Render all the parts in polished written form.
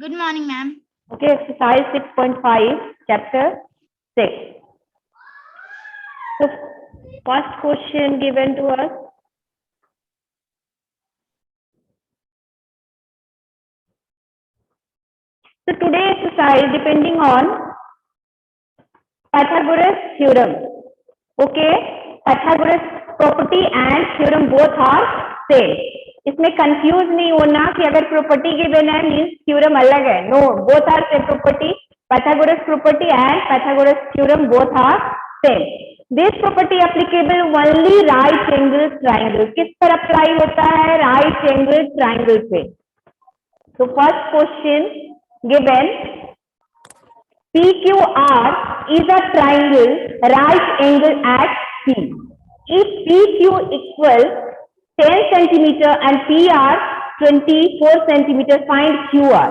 Good morning, ma'am. Okay, exercise 6.5, chapter 6. So, first question given to us. So, today's exercise depending on Pythagoras theorem. Okay, Pythagoras property and theorem both are same. इसमें confuse नहीं होना कि अगर property given है means theorem अलग है. No, both are same property. Pythagoras property and Pythagoras theorem both are same. This property applicable only right angle triangle. किस पर अप्लाई होता है? right angle triangle पे. So first question given, PQR is a triangle right angle at P. If PQ equals 10 centimeter and PR 24 centimeter, find QR.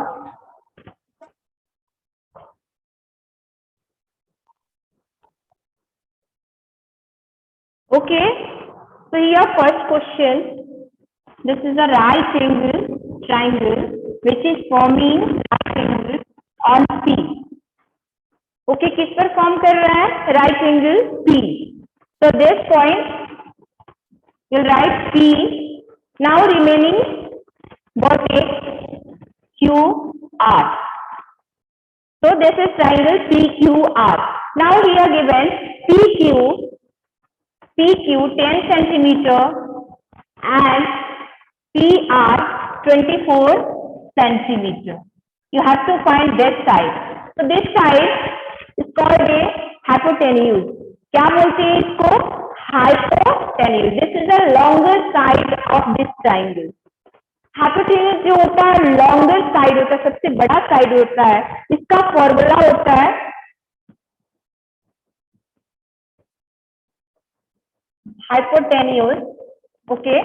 Okay, so here first question, this is a right angle triangle which is forming right angle on P. Okay, किस पर form कर रहा है? right angle P. So this point you'll write P. Now remaining what is QR. So this is triangle PQR. Now here given PQ 10 centimeter and PR 24 centimeter. You have to find this side. So this side is called a hypotenuse. क्या बोलते हैं इसको? Hypotenuse. This is the longer side of this triangle. Hypotenuse जो होता है longer side होता है, सबसे बड़ा side होता है. इसका फॉर्मूला होता है hypotenuse. Okay,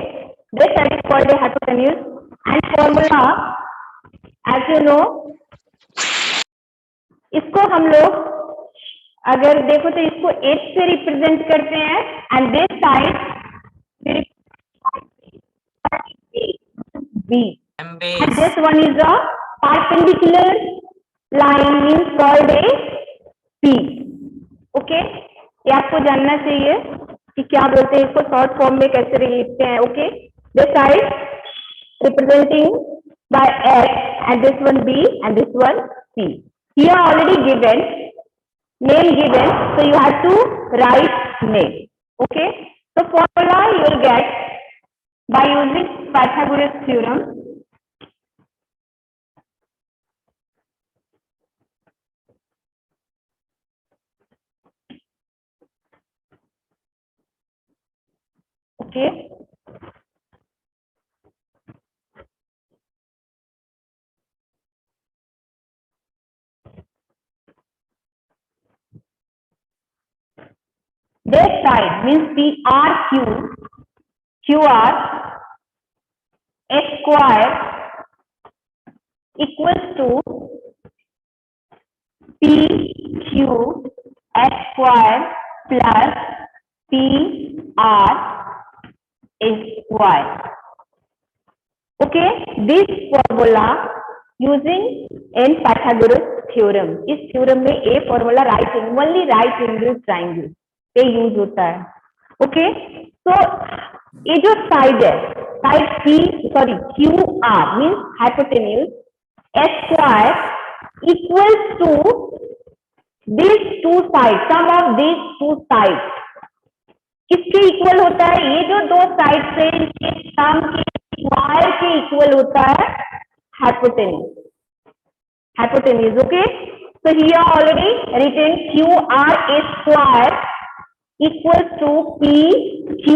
this side is called a hypotenuse and formula, as you know, इसको हम लोग अगर देखो तो इसको H से रिप्रेजेंट करते हैं and this side B and this one is a perpendicular line means called a P. Okay, ये आपको जानना चाहिए कि क्या बोलते हैं इसको, शॉर्ट फॉर्म में कैसे लिखते हैं. Okay, this side representing by H and this one B and this one P. Here already given name given, so you have to write name. Okay, so formula you will get by using Pythagoras theorem. Okay, this side means QR S square equals to PQ S square plus PR S square. Okay, this formula using in Pythagoras theorem. इस theorem में a formula right angle, only right angle triangle पे use होता है. Okay, तो ये जो side है, side QR means hypotenuse S square equals to this two side, sum of this two side. किसके इक्वल होता है? ये जो दो साइड से इनके सम के स्क्वायर के इक्वल होता है hypotenuse. Okay, so here already written QR S square equals to PQ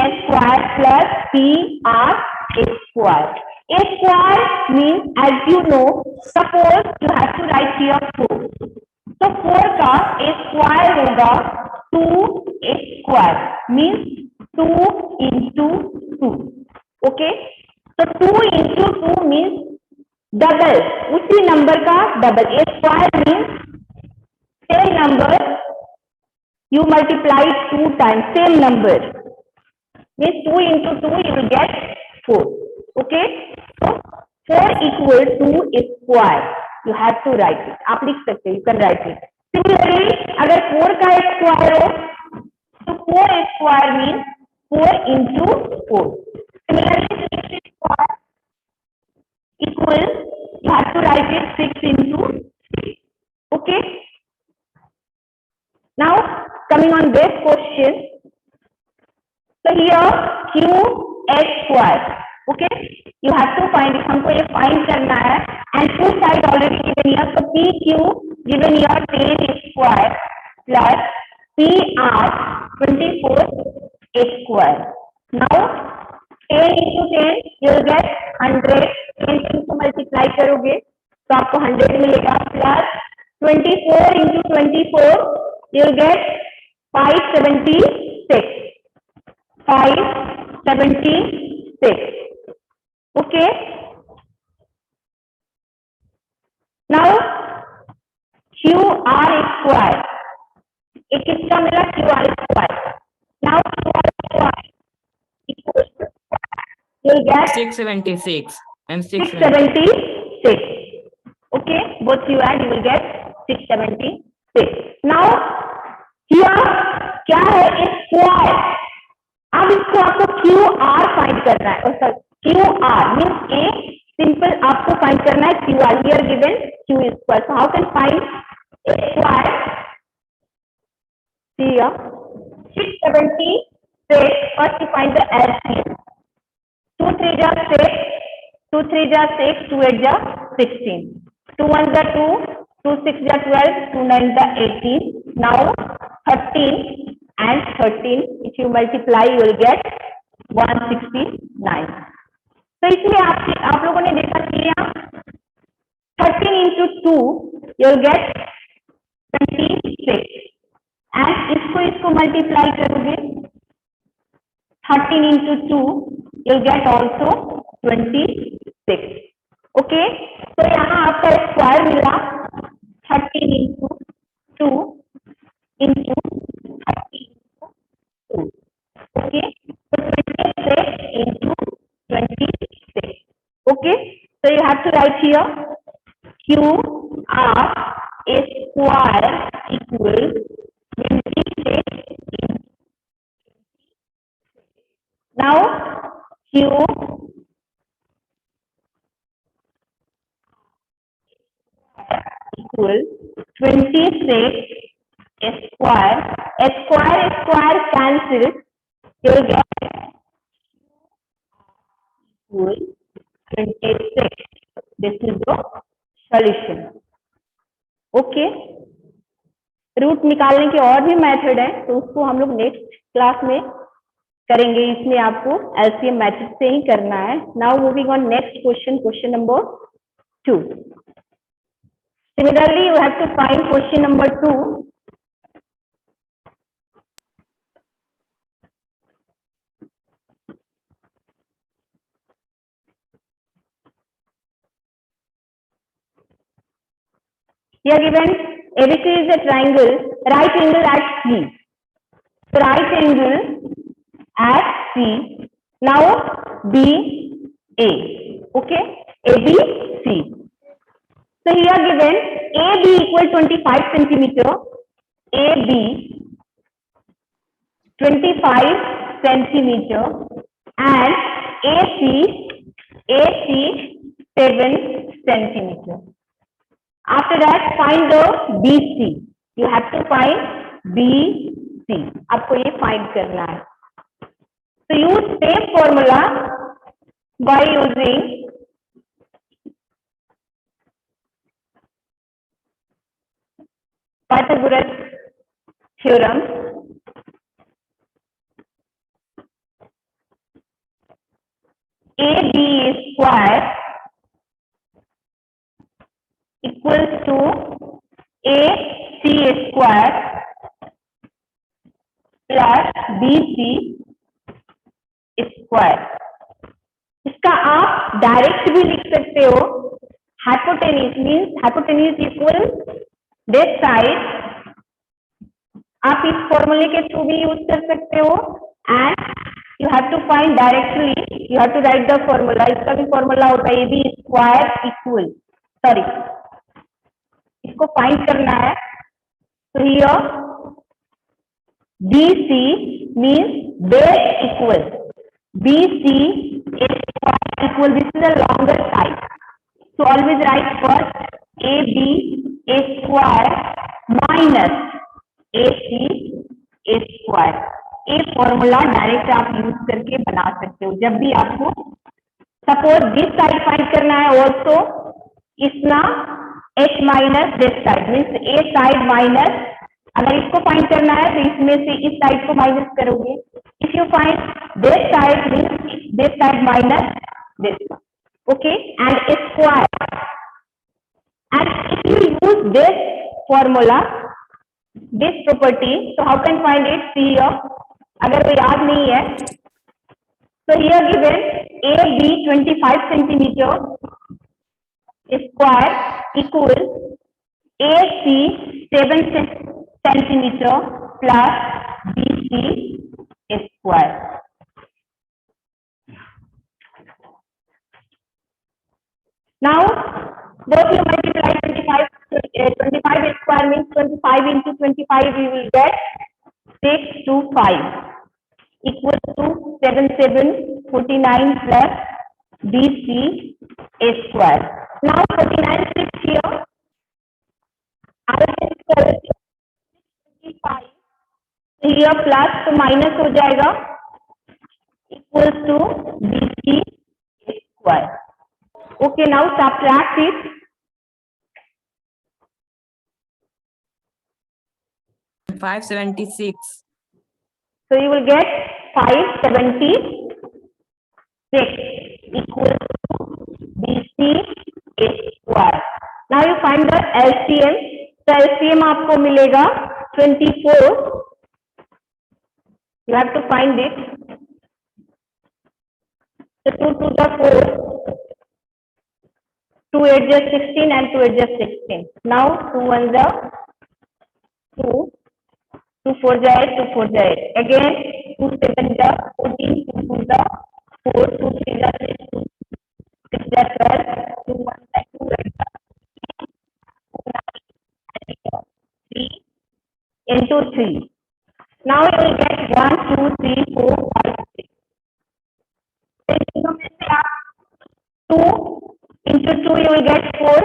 S square plus PR S square. A square means, as you know, suppose you have to write here 4. So 4 का A square होगा 2 square means 2 into 2. Okay, so 2 into 2 means double, उसी number का double. A square means same number you multiply 2 times, same number means 2 into 2 you will get 4. Okay, so 4 equal to a square. You have to write it, आप लिख सकते हो, you can write it. Similarly अगर 4 का square हो तो 4 square mean 4 into 4। Similarly 6 square equal, you have to write it 6 into 6, okay। Now coming on this question, so here QH square, okay, you have to find it, हमको ये find करना है, and two side already given here, so PQ given here 10 square plus PR 24 square। Now 10 into 10 you will get 100, 10 को multiply करोगे तो आपको 100 मिलेगा, plus 24 into 24 you will get 576, 576, okay। Now QR square, एक किसका मिला, QR square। Now QR square equals to, you will get 676 and 676, okay, both you add you will get 676। Now here क्या है, स्क्वायर, अब इसको आपको QR फाइंड करना है, और sir QR means a simple आपको फाइंड करना है QR, here given Q square, so how can find square, here 676, first you find the LCM, 2 3 जा 6, 2 3 जा 6, 2 8 जा 16, 2 1 जा 2, 2 6 जा 12, 2 9 जा 18, now 13 and 13 if you multiply you will get 169। तो इसमें आप लोगों ने देखा कि 13 into 2 you will get 26, and इसको मल्टीप्लाई करोगे 13 into 2 you'll get also 26, okay। तो यहाँ आपका स्क्वायर मिला 13 into 2 into 13 into 2, okay, so 26 into 26, okay। So you have to write here QR square equals 26 into, now Q equal 26 square, square cancel, you will get equal 26, this is the solution, okay। Root निकालने के और भी method है, तो उसको हम लोग next class में करेंगे, इसमें आपको एलसीएम मैट्रिक्स से ही करना है। Now moving on next question, question number 2। Similarly you have to find question number 2। Here given ABC is a triangle, right angle at C. So right angle at C. Now BA, okay, ABC. So here given AB equal 25 centimeter, AB 25 centimeter, and AC 7 centimeter. After that find the BC, you have to find BC, आपको ये find करना है। So use same formula by using Pythagoras theorem, AB square equals to AC square plus BC square. इसका आप direct भी लिख सकते हो, hypotenuse means hypotenuse equal this side, आप इस फॉर्मूले के थ्रू भी यूज कर सकते हो, and you have to find directly, you have to write the formula, इसका भी फॉर्मूला होता है A B square equal, sorry इसको फाइंड करना है। तो here BC means base equal BC is equal, this is a longer side, so always write first AB a square minus AC a square। ये formula direct आप use करके बना सकते हो जब भी आपको सपोज दिस साइड फाइंड करना है, ऑल्सो इतना h minus this side means A side minus, अगर इसको फाइंड करना है तो इसमें से इस साइड को माइनस करोगे। If you find this side means this side minus this, okay, and square, and if you use this formula this property, so how can find it? See here, अगर वो याद नहीं है so here given AB 25 centimeter square equal AC 7 centimeter plus BC square। Now both you multiply 25 square means 25 into 25, we will get 625 equal to 7749 plus BC square। Now 49 sits here, I will correct 25 here plus तो minus हो जाएगा equal to BC square। Okay, now subtract it। 576. So you will get 576 equal to BC square। Now you find the LCM। तो LCM आपको मिलेगा 24। You have to find it। So 2 to the 4, 2 8 just 16 and 2 8 just 16। Now 2 1 the 2, 2 4 जाए 2 4 जाए, again 2 7 जा 14, 2 2 जा 4, 2 3 जा 6, 2 6 जा 12, 2 1 जा 2 8 जा 3 into 3। Now you will get 1 2 3 4 5 6। तीनों में से आप 2 into 2 you will get 4।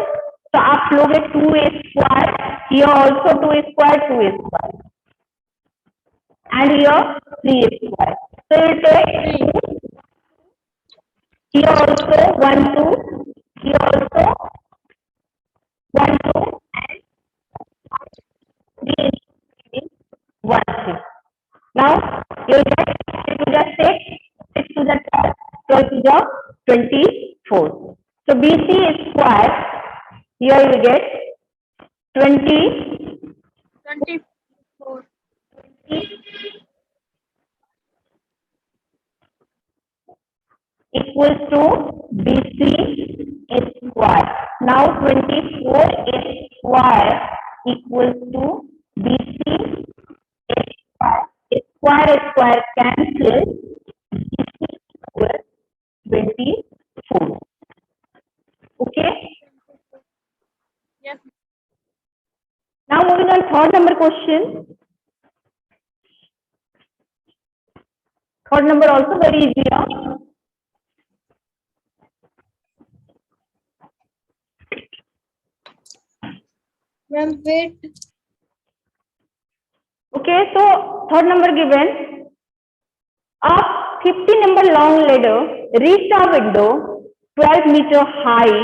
तो आप लोगे 2 square, here also 2 square 2 square, and here 3 square। So you take here also 1 2, here also 1 2, and 3 1 6। Now you will get 6 to the 6, 6 to the 12, 12 to the 24। So BC square here you will get 24 equals to BC square। Now 24 square equals to BC square, square square cancel, BC square 24। Okay, Yes. now moving on third number question। Third number also very easy, huh? Ma'am, wait. Okay, so third number given, a 50 number long ladder reached a window 12 meter high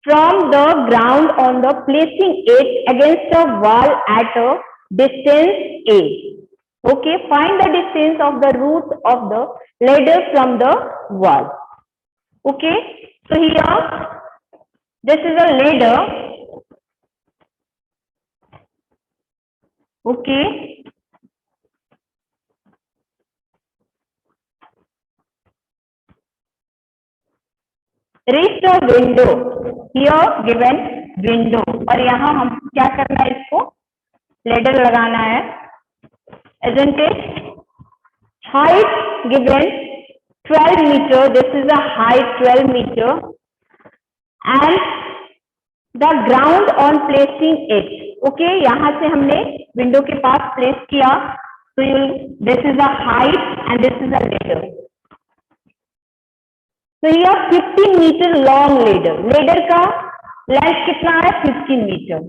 from the ground on the placing it against a wall at a distance A। Okay, find the distance of the root of the ladder from the wall। Okay, so here this is a ladder। Okay, reach the window, here given window, और यहाँ हम क्या करना है, इसको ladder लगाना है, isn't it? Height given 12 meter, this is a height 12 meter, and the ground on placing it, okay, यहां से हमने विंडो के पास प्लेस किया, तो you this is a height and this is a ladder. तो ये 15 मीटर लॉन्ग लेडर, लेडर का लेंथ कितना है 15 मीटर.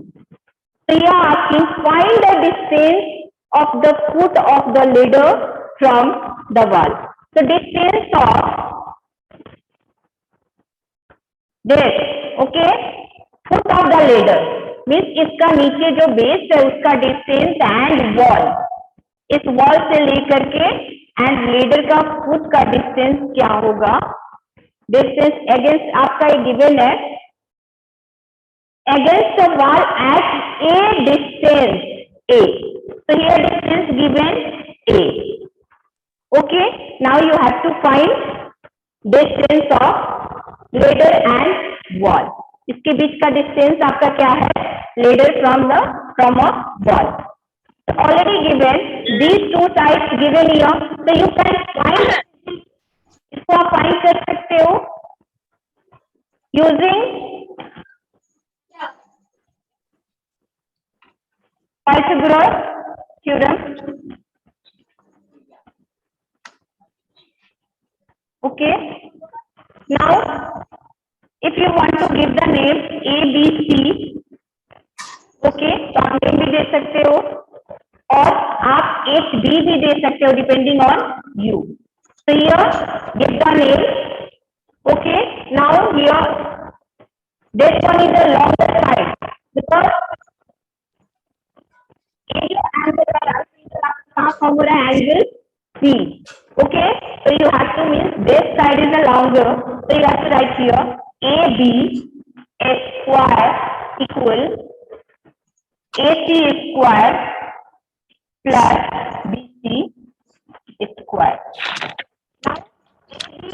तो ये asking find the distance of the foot of the ladder from the wall. तो distance of this, okay, foot of the ladder means इसका नीचे जो बेस है उसका डिस्टेंस एंड वॉल, इस वॉल से लेकर के एंड लेडर का फुट का डिस्टेंस क्या होगा. डिस्टेंस अगेंस्ट आपका ये गिवन है, against the wall at a distance A. तो ये distance given A. Okay, now you have to find distance of ladder and wall. इसके बीच का डिस्टेंस आपका क्या है, ladder from a wall. Already given these two sides given here, so you can find, इसको आप फाइंड कर सकते हो using Pythagoras theorem. Okay, now if you want to give the name A B C, okay, तो आप name भी दे सकते हो और आप HB भी दे सकते हो depending on you. So here give the name. Okay, now here this one is the longer side because area and the half over angle C. Okay, so you have to means this side is the longer, so you have to write here AB square equal AC square plus BC square. Now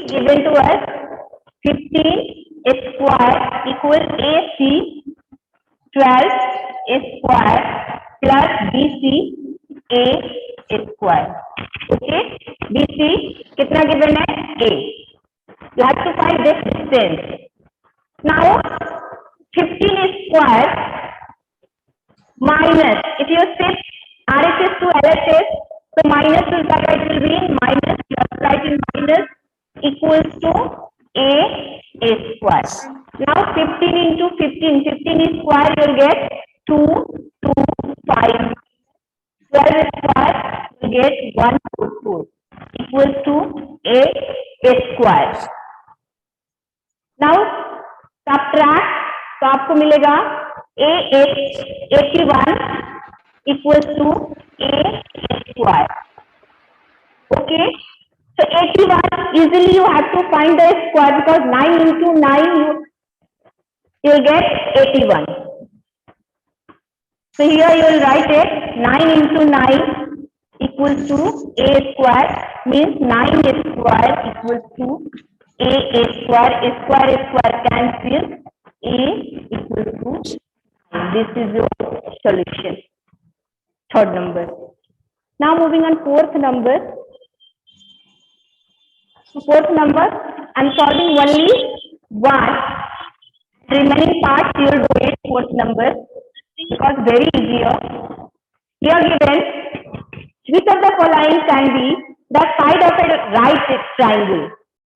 given to us 15 square equal AC 12 square plus BC A square. Okay, BC कितना given है A. You have to find this distance. Now 15 square minus, if you shift RHS to LHS, so minus will be in minus plus right in minus equals to A square. Now 15 into 15, 15 is square, you will get 2, 2, 5. 12 square, you get 1, 4, 4 equals to A square. Now subtract, तो आपको मिलेगा A 81 equals to A square. Okay, so 81 easily you have to find the square because 9 into 9 you will get 81. So here you will write it 9 into 9 equals to A square, means 9 square equals to A square, square cancel, A equals to, this is your solution, third number. Now moving on fourth number. Fourth number, I'm solving only one. Remaining part you will do it fourth number because very easier. Here given, which of the following can be the side of a right triangle?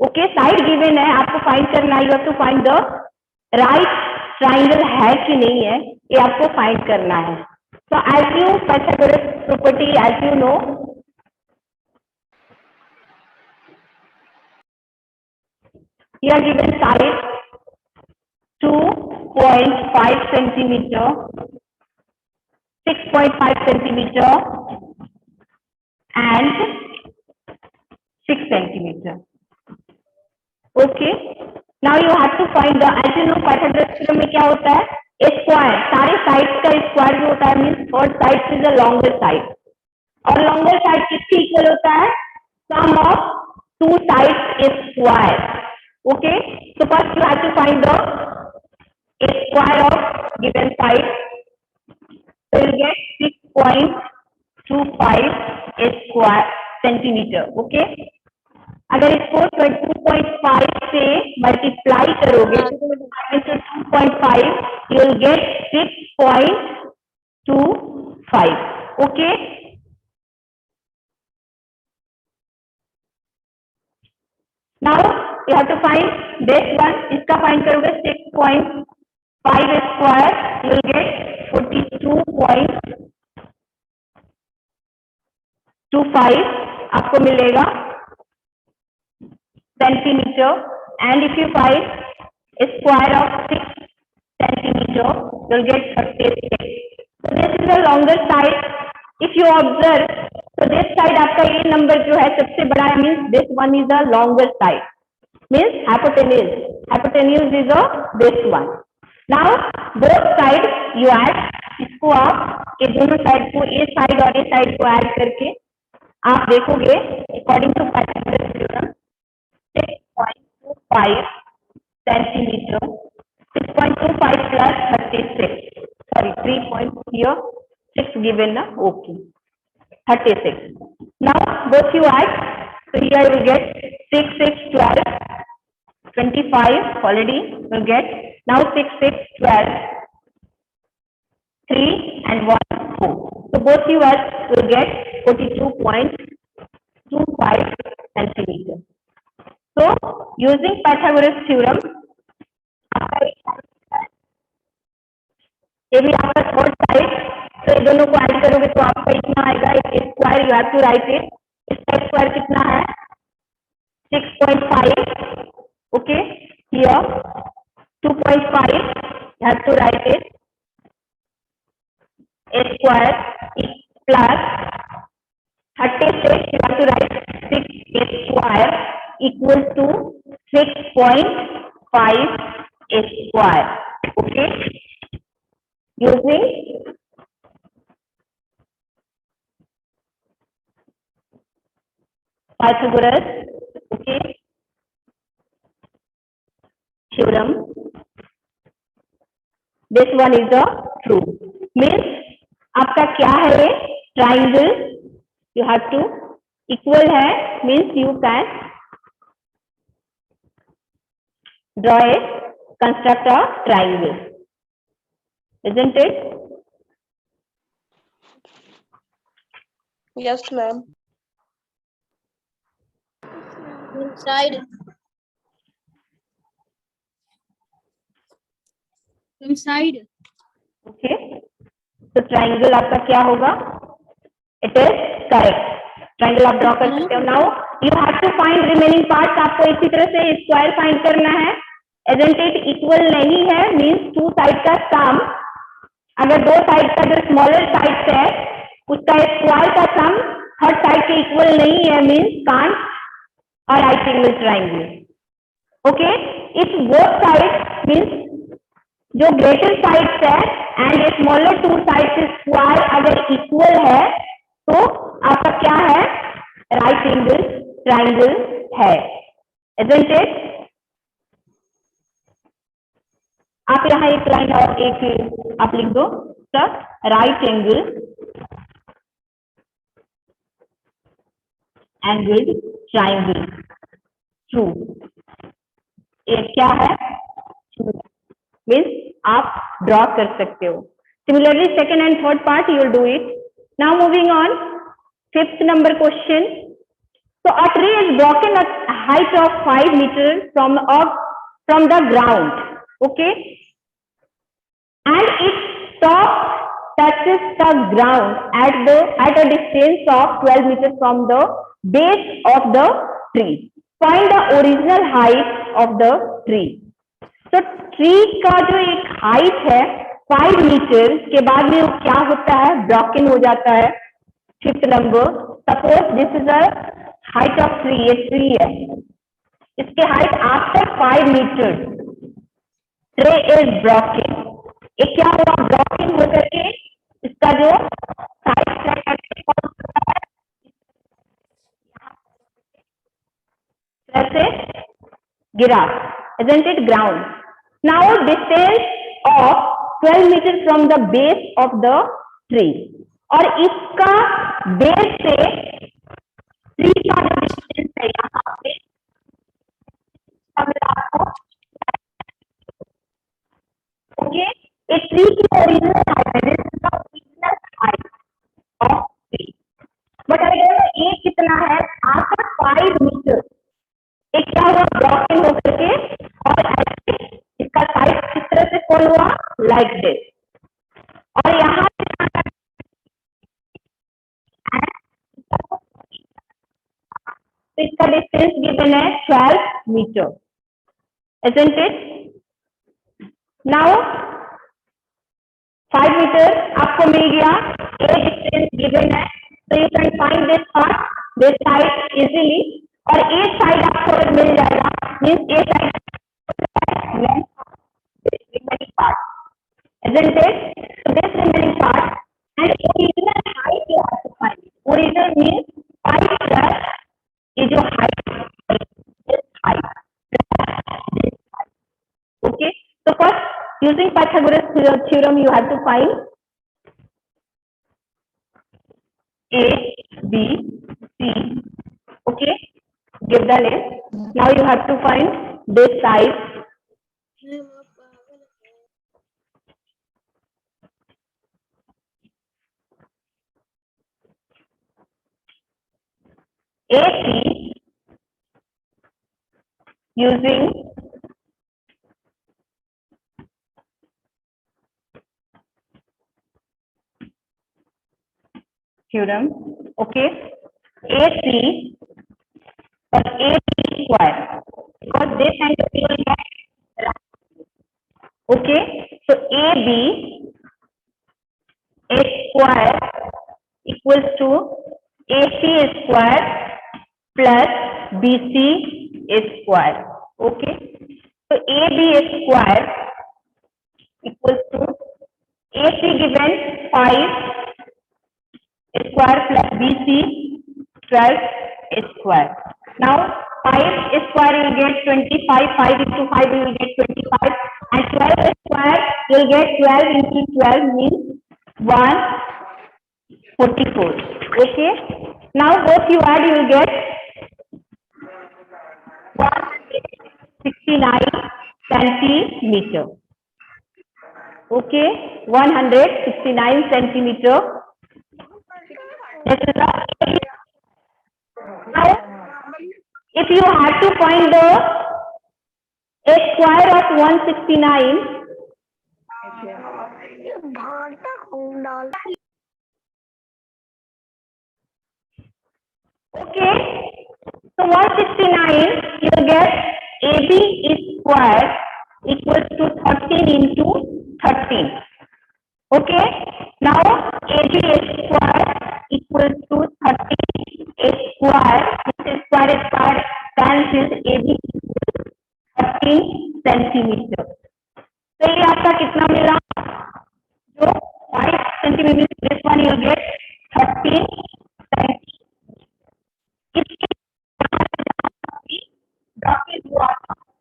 Okay, side given है, आपको find करना है. You have to find the right triangle है कि नहीं है, ये आपको find करना है. So as you Pythagoras property, as you know, here given side 2.5 centimeter, 6.5 centimeter and 6 centimeter. Okay, now you have to find the, as you know Pythagoras theorem में क्या होता है, स्क्वायर, सारे साइड्स का स्क्वायर जो होता है means third side is the longer side, और लॉन्गर साइड किसके इक्वल होता है, sum of two sides square. Okay, so first you have to find the square of given side, so you get 6.25 square centimeter. Okay, अगर इसको 2.5 से multiply करोगे तो 2.5 you will get 6.25. Okay. Now you have to find this one. इसका find करोगे 6.5 square, you will get 42.25 आपको मिलेगा centimeter. And if you find a square of 6 centimeter, you will get 36. So this is the longer side. If you observe, so this side आपका ये number जो है सबसे बड़ा है, means this one is the longer side, means hypotenuse is a this one. Now both sides you add, इसको आप ये दोनों साइड को, ये साइड और ये साइड को ऐड करके आप देखोगे according to Pythagoras theorem 6.25 centimeter, 6.25 plus 36, sorry 3 point here 6 given na, okay 36. Now both you add, so here you will get 6 6 12 25 already you will get, now 6 6 12 3 and 1 4, so both you add will get 42.25 centimeter. So using Pythagoras theorem, ये भी आपका third side, तो ये दोनों को add करोगे तो आपका इतना आएगा, square you have to write it, इसका स्क्वायर कितना है 6.5, okay here 2.5 you have to write it, a square plus 36 you have to write 6 a square equal to 6.5 a square, okay, using Pythagoras, okay, theorem. This one is the true, means आपका क्या है ये triangle, you have to equal है, means you can draw a construct a triangle, isn't it? Yes, ma'am. Inside. Okay, तो triangle आपका क्या होगा, it is correct, triangle आप ड्रॉ कर सकते हो. Now you have to find remaining parts, आपको इसी तरह से स्क्वायर फाइंड करना है, isn't it इक्वल नहीं है, मींस टू साइड का सम, अगर दो साइड का जो स्मॉलर साइड है उसका स्क्वायर का सम थर्ड साइड के इक्वल नहीं है, means can't a right angle triangle. Okay, if both side means जो ग्रेटर साइड्स है and smaller to sides square अगर इक्वल है तो आपका क्या है, राइट एंगल ट्राइंगल है, isn't it? आप यहाँ एक लाइन और एक आप लिख दो, राइट एंगल ट्राइंगल ट्रू, ये क्या है, मीन्स आप ड्रॉ कर सकते हो. Similarly second and third part you will do it. Now moving on, fifth number question. So a tree is broken at height of 5 meters from the ground, okay, and its top touches the ground at a distance of 12 meters from the base of the tree. Find the original height of the tree. तो tree का जो एक height है 5 metre के बाद में वो क्या होता है, ब्रोकन हो जाता है. Fifth number, suppose this is a height of tree, ये ट्री है, इसके height after 5 metre tree is broken, ये क्या हुआ, ब्रोकन हो करके इसका जो साइड से गिरा, isn't it, ground. Now distance of 12 meters from the base of the tree, और इसका बेस से ट्री का जो डिस्टेंस है यहाँ पे अगर आपको, ओके, ट्री की ओरिजिनल हाइट है, this is the original height of tree. But अगर ए कितना है आपका 5 मीटर, एक क्या हुआ ब्लॉकिंग होकर के और ऐसे इसका साइज किस तरह से फॉल हुआ लाइक दिस, और यहाँ तो इसका डिस्टेंस गिवन है 12 metre, isn't it? Now 5 metre आपको मिल गया, ए डिस्टेंस गिवन है, तो you can find this part, this side easily, और ए साइड आपको मिल जाएगा, means A side remaining part, isn't it? So this remaining part and original height you have to find. Original means 5 plus ये जो height, this height, this height. Okay. So first using Pythagoras theorem you have to find A, B, C. Okay. Give the length. Now you have to find this side. AC using theorem, okay, AC or AB square, because this angle we will get right. Okay, so AB a square equals to AC square plus BC square. Okay, so AB square equals to AC given 5 square plus BC 12 square. Now 5 square you will get 25, 5 into 5 you will get 25, and 12 square you will get 12 into 12 means 144. Okay. Now both you add you will get 169 centimeter. Okay, 169 centimeter. This is the, now if you have to find the a square of 169, okay, so 169 you will get AB is square equals to 13 into 13. Okay, now AB is square equals to 13 square, this is square cancels, AB equals 13 centimeter. तो ये आपका कितना मिला, जो 5 centimeter, this one you get 13 centimeter.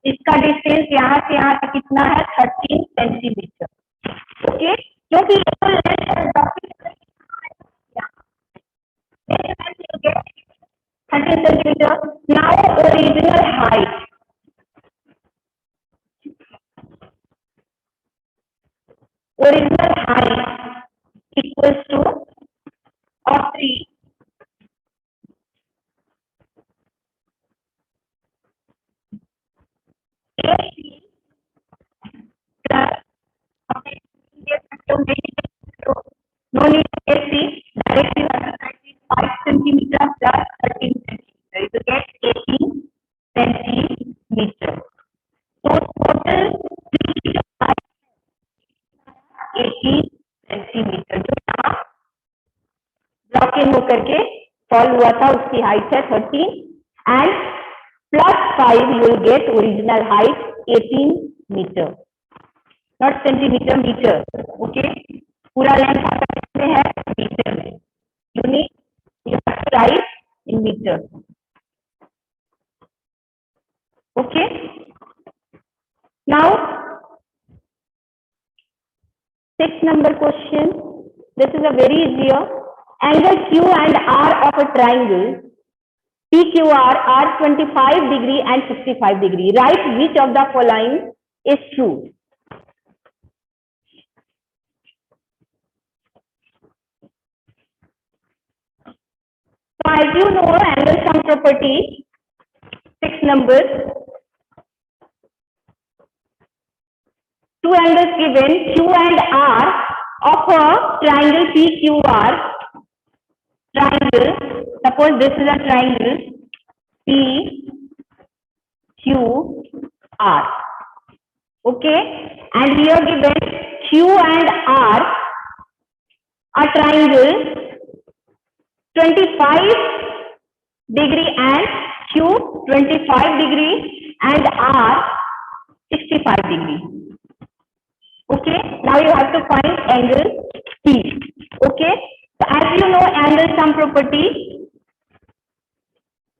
इसका distance यहाँ से यहाँ तक कितना है 13 सेंटीमीटर. ओके, क्योंकि 13 centimetre. Now original height, equals two of 3 no need to AC, directly 5 centimeter plus 13 centimeter, you get 18 centimeter. So total 18 centimeter जो यहाँ ब्लॉकिंग होकर के फॉल हुआ था उसकी हाइट है 13 and plus 5 you will get original height 18 metre, not centimetre, metre. Okay, पूरा length आपका कितने है मीटर में, unit you have to write in metre. Okay, now 6th number question. This is a very easy. Angle Q and R of a triangle PQR are 25 degree and 65 degree. Write which of the following is true. as you know, angle sum property, 6 numbers. Two angles given, Q and R, of a triangle PQR. Triangle, suppose this is a triangle PQR. Okay, and here given Q and R, a triangle 25 degree and Q 25 degree and R 65 degree. Okay, now you have to find angle P. Okay, so as you know, angle sum property,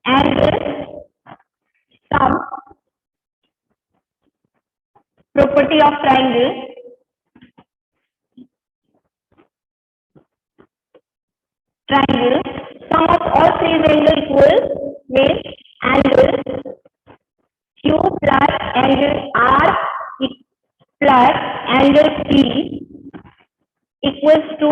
angle sum property of triangle, sum of all three angles equals means angle Q plus angle R plus angle P equals to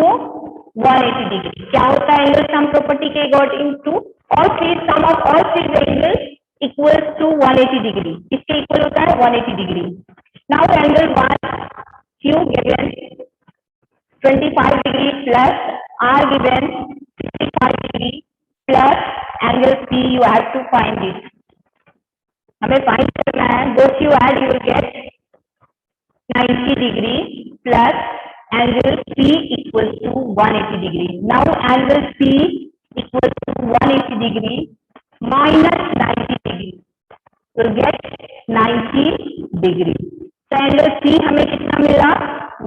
180 degree. क्या होता है angle sum property के according to all three sum of all three angles equals to 180 degree. इसके equal होता है 180 degree. Now angle 1 Q given 25 degree plus R given 65 degree plus angle P, you have to find it. हमें find करना है. Both you add, you will get 90 degree plus angle P equals to 180 degree. Now angle P equals to 180 degree minus 90 degree. You'll get 90 degree. So angle P हमें कितना मिला?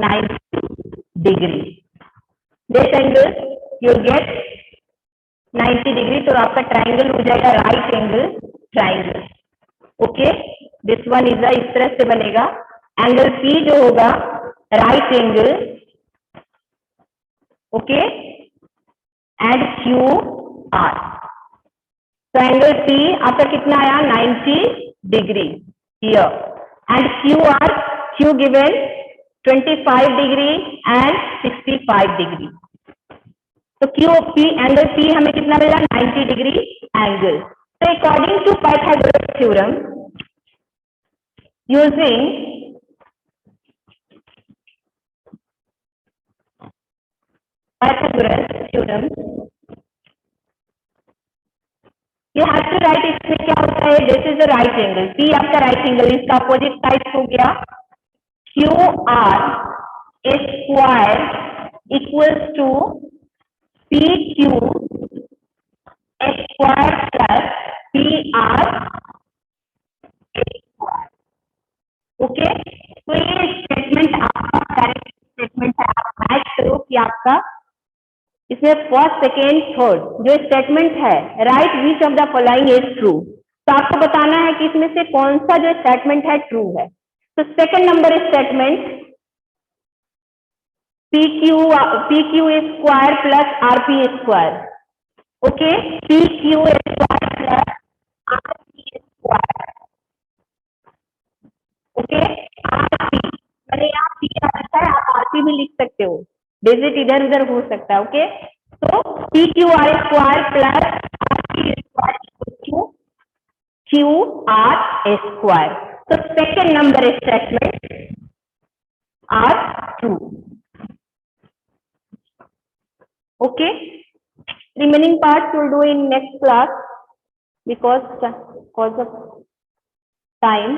90 degree. This angle you'll get 90 degree. तो आपका triangle हो जाएगा right angle triangle. Okay, this one is इस तरह से बनेगा. एंगल P जो होगा right angle, okay, and Q R. तो एंगल P आपका कितना आया? 90 degree here, and Q R, Q given 25 degree and 65 degree. तो Q P एंगल P हमें कितना मिला? 90 डिग्री एंगल. तो according to Pythagoras theorem, using Pythagoras theorem, you have to write इसमें क्या होता है? This is the right angle. P आपका right angle, इसका opposite side हो गया QR square equals to PQ square plus PR square. Okay, तो ये स्टेटमेंट आपका करेक्ट स्टेटमेंट है. आप मैच करो कि आपका इसमें फर्स्ट सेकेंड थर्ड जो स्टेटमेंट है, right which of the following is true. तो आपको बताना है कि इसमें से कौन सा जो स्टेटमेंट है ट्रू है. तो second number statement PQ square plus RP square. Okay, PQ square plus RP square. Okay, RP मैंने यहाँ P रखा है, आप RP भी लिख सकते हो, डिजिट इधर उधर हो सकता है. ओके, तो PQR square plus RP square to QR square. तो second number statement are true. Okay, remaining parts we'll do in next class because of time.